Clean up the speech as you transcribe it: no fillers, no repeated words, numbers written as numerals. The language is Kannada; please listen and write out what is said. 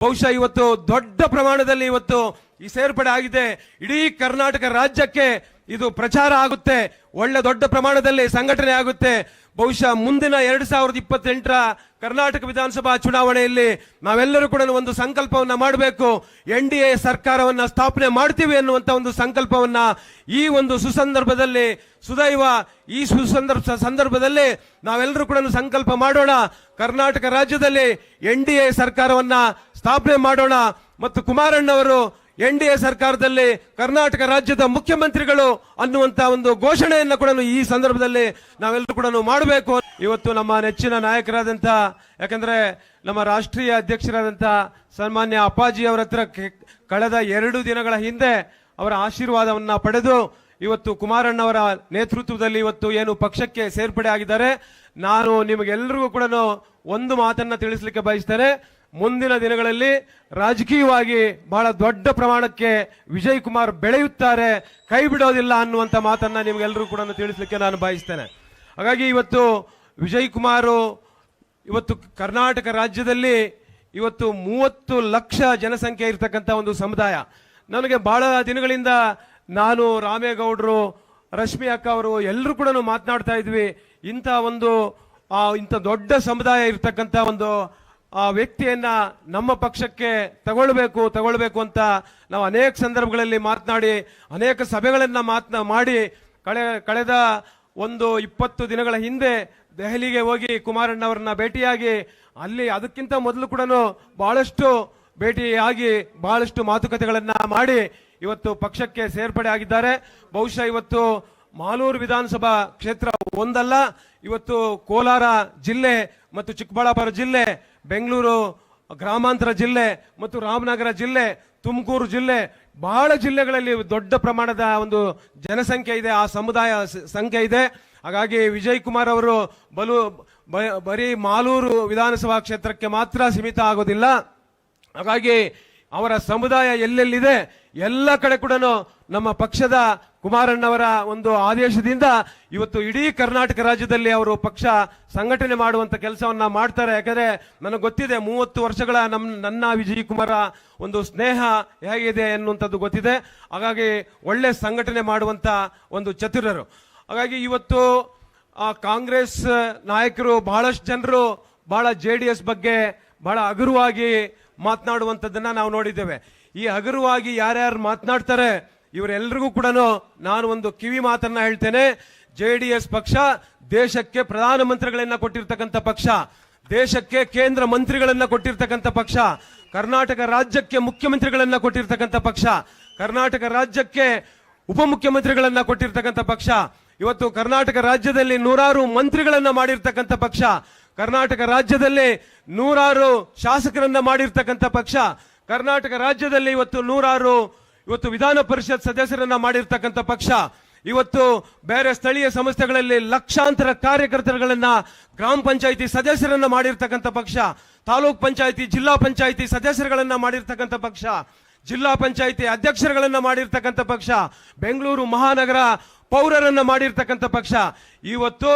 ಬಹುಶಃ ಇವತ್ತು ದೊಡ್ಡ ಪ್ರಮಾಣದಲ್ಲಿ ಇವತ್ತು ಈ ಸೇರ್ಪಡೆ ಆಗಿದೆ. ಇಡೀ ಕರ್ನಾಟಕ ರಾಜ್ಯಕ್ಕೆ ಇದು ಪ್ರಚಾರ ಆಗುತ್ತೆ, ಒಳ್ಳೆ ದೊಡ್ಡ ಪ್ರಮಾಣದಲ್ಲಿ ಸಂಘಟನೆ ಆಗುತ್ತೆ. ಬಹುಶಃ ಮುಂದಿನ 2028ರ ಕರ್ನಾಟಕ ವಿಧಾನಸಭಾ ಚುನಾವಣೆಯಲ್ಲಿ ನಾವೆಲ್ಲರೂ ಕೂಡ ಒಂದು ಸಂಕಲ್ಪವನ್ನ ಮಾಡಬೇಕು. NDA ಸರ್ಕಾರವನ್ನ ಸ್ಥಾಪನೆ ಮಾಡ್ತೀವಿ ಅನ್ನುವಂತ ಒಂದು ಸಂಕಲ್ಪವನ್ನ ಈ ಒಂದು ಸುಸಂದರ್ಭದಲ್ಲಿ ಸುದೈವ ಈ ಸಂದರ್ಭದಲ್ಲಿ ನಾವೆಲ್ಲರೂ ಕೂಡ ಸಂಕಲ್ಪ ಮಾಡೋಣ. ಕರ್ನಾಟಕ ರಾಜ್ಯದಲ್ಲಿ NDA ಸರ್ಕಾರವನ್ನ ಸ್ಥಾಪನೆ ಮಾಡೋಣ ಮತ್ತು ಕುಮಾರಣ್ಣವರು NDA ಸರ್ಕಾರದಲ್ಲಿ ಕರ್ನಾಟಕ ರಾಜ್ಯದ ಮುಖ್ಯಮಂತ್ರಿಗಳು ಅನ್ನುವಂತ ಒಂದು ಘೋಷಣೆಯನ್ನ ಕೂಡ ಈ ಸಂದರ್ಭದಲ್ಲಿ ನಾವೆಲ್ಲರೂ ಕೂಡ ಮಾಡಬೇಕು. ಇವತ್ತು ನಮ್ಮ ನೆಚ್ಚಿನ ನಾಯಕರಾದಂತ, ಯಾಕಂದ್ರೆ ನಮ್ಮ ರಾಷ್ಟ್ರೀಯ ಅಧ್ಯಕ್ಷರಾದಂತ ಸನ್ಮಾನ್ಯ ಅಪ್ಪಾಜಿ ಅವರ ಹತ್ರ ಕಳೆದ 2 ದಿನಗಳ ಹಿಂದೆ ಅವರ ಆಶೀರ್ವಾದವನ್ನ ಪಡೆದು ಇವತ್ತು ಕುಮಾರಣ್ಣವರ ನೇತೃತ್ವದಲ್ಲಿ ಇವತ್ತು ಏನು ಪಕ್ಷಕ್ಕೆ ಸೇರ್ಪಡೆ ಆಗಿದ್ದಾರೆ. ನಾನು ನಿಮಗೆಲ್ಲರಿಗೂ ಕೂಡ ಒಂದು ಮಾತನ್ನ ತಿಳಿಸಲಿಕ್ಕೆ ಬಯಸ್ತೇನೆ. ಮುಂದಿನ ದಿನಗಳಲ್ಲಿ ರಾಜಕೀಯವಾಗಿ ಬಹಳ ದೊಡ್ಡ ಪ್ರಮಾಣಕ್ಕೆ ವಿಜಯ್ ಕುಮಾರ್ ಬೆಳೆಯುತ್ತಾರೆ, ಕೈ ಬಿಡೋದಿಲ್ಲ ಅನ್ನುವಂತ ಮಾತನ್ನ ನಿಮ್ಗೆಲ್ಲರೂ ಕೂಡ ತಿಳಿಸಲಿಕ್ಕೆ ನಾನು ಬಯಸ್ತೇನೆ. ಹಾಗಾಗಿ ಇವತ್ತು ವಿಜಯ್ ಕುಮಾರ್ ಇವತ್ತು ಕರ್ನಾಟಕ ರಾಜ್ಯದಲ್ಲಿ ಇವತ್ತು 30 ಲಕ್ಷ ಜನಸಂಖ್ಯೆ ಇರತಕ್ಕಂತ ಒಂದು ಸಮುದಾಯ. ನನಗೆ ಬಹಳ ದಿನಗಳಿಂದ ನಾನು, ರಾಮೇಗೌಡರು, ರಶ್ಮಿ ಅಕ್ಕ ಅವರು ಎಲ್ಲರೂ ಕೂಡ ಮಾತನಾಡ್ತಾ ಇದ್ವಿ, ಇಂಥ ದೊಡ್ಡ ಸಮುದಾಯ ಇರತಕ್ಕಂತ ಒಂದು ವ್ಯಕ್ತಿಯನ್ನ ನಮ್ಮ ಪಕ್ಷಕ್ಕೆ ತಗೊಳ್ಬೇಕು ಅಂತ ನಾವು ಅನೇಕ ಸಂದರ್ಭಗಳಲ್ಲಿ ಮಾತನಾಡಿ ಅನೇಕ ಸಭೆಗಳನ್ನ ಮಾಡಿ ಕಳೆದ 20 ದಿನಗಳ ಹಿಂದೆ ದೆಹಲಿಗೆ ಹೋಗಿ ಕುಮಾರಣ್ಣವರನ್ನ ಭೇಟಿಯಾಗಿ ಅಲ್ಲಿ ಅದಕ್ಕಿಂತ ಮೊದಲು ಕೂಡ ಬಹಳಷ್ಟು ಭೇಟಿಯಾಗಿ ಬಹಳಷ್ಟು ಮಾತುಕತೆಗಳನ್ನ ಮಾಡಿ ಇವತ್ತು ಪಕ್ಷಕ್ಕೆ ಸೇರ್ಪಡೆ ಆಗಿದ್ದಾರೆ. ಬಹುಶಃ ಇವತ್ತು ಮಾಲೂರು ವಿಧಾನಸಭಾ ಕ್ಷೇತ್ರ ಒಂದಲ್ಲ, ಇವತ್ತು ಕೋಲಾರ ಜಿಲ್ಲೆ ಮತ್ತು ಚಿಕ್ಕಬಳ್ಳಾಪುರ ಜಿಲ್ಲೆ, ಬೆಂಗಳೂರು ಗ್ರಾಮಾಂತರ ಜಿಲ್ಲೆ ಮತ್ತು ರಾಮನಗರ ಜಿಲ್ಲೆ, ತುಮಕೂರು ಜಿಲ್ಲೆ, ಬಹಳ ಜಿಲ್ಲೆಗಳಲ್ಲಿ ದೊಡ್ಡ ಪ್ರಮಾಣದ ಒಂದು ಜನಸಂಖ್ಯೆ ಇದೆ, ಆ ಸಮುದಾಯ ಸಂಖ್ಯೆ ಇದೆ. ಹಾಗಾಗಿ ವಿಜಯ್ ಕುಮಾರ್ ಅವರು ಬರೀ ಮಾಲೂರು ವಿಧಾನಸಭಾ ಕ್ಷೇತ್ರಕ್ಕೆ ಮಾತ್ರ ಸೀಮಿತ ಆಗೋದಿಲ್ಲ. ಹಾಗಾಗಿ ಅವರ ಸಮುದಾಯ ಎಲ್ಲೆಲ್ಲಿದೆ ಎಲ್ಲ ಕಡೆ ಕೂಡ ನಮ್ಮ ಪಕ್ಷದ ಕುಮಾರಣ್ಣವರ ಒಂದು ಆದೇಶದಿಂದ ಇವತ್ತು ಇಡೀ ಕರ್ನಾಟಕ ರಾಜ್ಯದಲ್ಲಿ ಅವರು ಪಕ್ಷ ಸಂಘಟನೆ ಮಾಡುವಂತ ಕೆಲಸವನ್ನ ಮಾಡ್ತಾರೆ. ಯಾಕಂದ್ರೆ ನನಗೆ ಗೊತ್ತಿದೆ 30 ವರ್ಷಗಳ ನನ್ನ ವಿಜಯ್ ಕುಮಾರ ಒಂದು ಸ್ನೇಹ ಹೇಗಿದೆ ಎನ್ನುವಂಥದ್ದು ಗೊತ್ತಿದೆ. ಹಾಗಾಗಿ ಒಳ್ಳೆ ಸಂಘಟನೆ ಮಾಡುವಂತ ಒಂದು ಚತುರರು. ಹಾಗಾಗಿ ಇವತ್ತು ಕಾಂಗ್ರೆಸ್ ನಾಯಕರು ಬಹಳಷ್ಟು ಜನರು ಬಹಳ JDS ಬಗ್ಗೆ ಬಹಳ ಹಗುರವಾಗಿ ಮಾತನಾಡುವಂಥದ್ದನ್ನ ನಾವು ನೋಡಿದ್ದೇವೆ. ಈ ಹಗುರವಾಗಿ ಯಾರ್ಯಾರು ಮಾತನಾಡ್ತಾರೆ ಇವರೆಲ್ಲರಿಗೂ ಕೂಡ ನಾನು ಒಂದು ಕಿವಿ ಮಾತನ್ನ ಹೇಳ್ತೇನೆ. JDS ಪಕ್ಷ ದೇಶಕ್ಕೆ ಪ್ರಧಾನಮಂತ್ರಿಗಳನ್ನ ಕೊಟ್ಟಿರ್ತಕ್ಕಂಥ ಪಕ್ಷ, ದೇಶಕ್ಕೆ ಕೇಂದ್ರ ಮಂತ್ರಿಗಳನ್ನ ಕೊಟ್ಟಿರ್ತಕ್ಕಂಥ ಪಕ್ಷ, ಕರ್ನಾಟಕ ರಾಜ್ಯಕ್ಕೆ ಮುಖ್ಯಮಂತ್ರಿಗಳನ್ನ ಕೊಟ್ಟಿರ್ತಕ್ಕಂಥ ಪಕ್ಷ, ಕರ್ನಾಟಕ ರಾಜ್ಯಕ್ಕೆ ಉಪಮುಖ್ಯಮಂತ್ರಿಗಳನ್ನ ಕೊಟ್ಟಿರ್ತಕ್ಕಂಥ ಪಕ್ಷ, ಇವತ್ತು ಕರ್ನಾಟಕ ರಾಜ್ಯದಲ್ಲಿ 100 ಮಂತ್ರಿಗಳನ್ನ ಮಾಡಿರ್ತಕ್ಕಂಥ ಪಕ್ಷ, ಕರ್ನಾಟಕ ರಾಜ್ಯದಲ್ಲಿ 100 ಶಾಸಕರನ್ನ ಮಾಡಿರ್ತಕ್ಕಂಥ ಪಕ್ಷ, ಕರ್ನಾಟಕ ರಾಜ್ಯದಲ್ಲಿ ಇವತ್ತು ವಿಧಾನ ಪರಿಷತ್ ಸದಸ್ಯರನ್ನ ಮಾಡಿರ್ತಕ್ಕಂಥ ಪಕ್ಷ, ಇವತ್ತು ಬೇರೆ ಸ್ಥಳೀಯ ಸಂಸ್ಥೆಗಳಲ್ಲಿ ಲಕ್ಷಾಂತರ ಕಾರ್ಯಕರ್ತರುಗಳನ್ನ ಗ್ರಾಮ ಪಂಚಾಯಿತಿ ಸದಸ್ಯರನ್ನ ಮಾಡಿರ್ತಕ್ಕಂಥ ಪಕ್ಷ, ತಾಲೂಕ್ ಪಂಚಾಯಿತಿ ಜಿಲ್ಲಾ ಪಂಚಾಯಿತಿ ಸದಸ್ಯರುಗಳನ್ನ ಮಾಡಿರ್ತಕ್ಕಂಥ ಪಕ್ಷ, ಜಿಲ್ಲಾ ಪಂಚಾಯಿತಿ ಅಧ್ಯಕ್ಷರುಗಳನ್ನ ಮಾಡಿರ್ತಕ್ಕಂಥ ಪಕ್ಷ, ಬೆಂಗಳೂರು ಮಹಾನಗರ ಪೌರರನ್ನ ಮಾಡಿರ್ತಕ್ಕಂಥ ಪಕ್ಷ. ಇವತ್ತು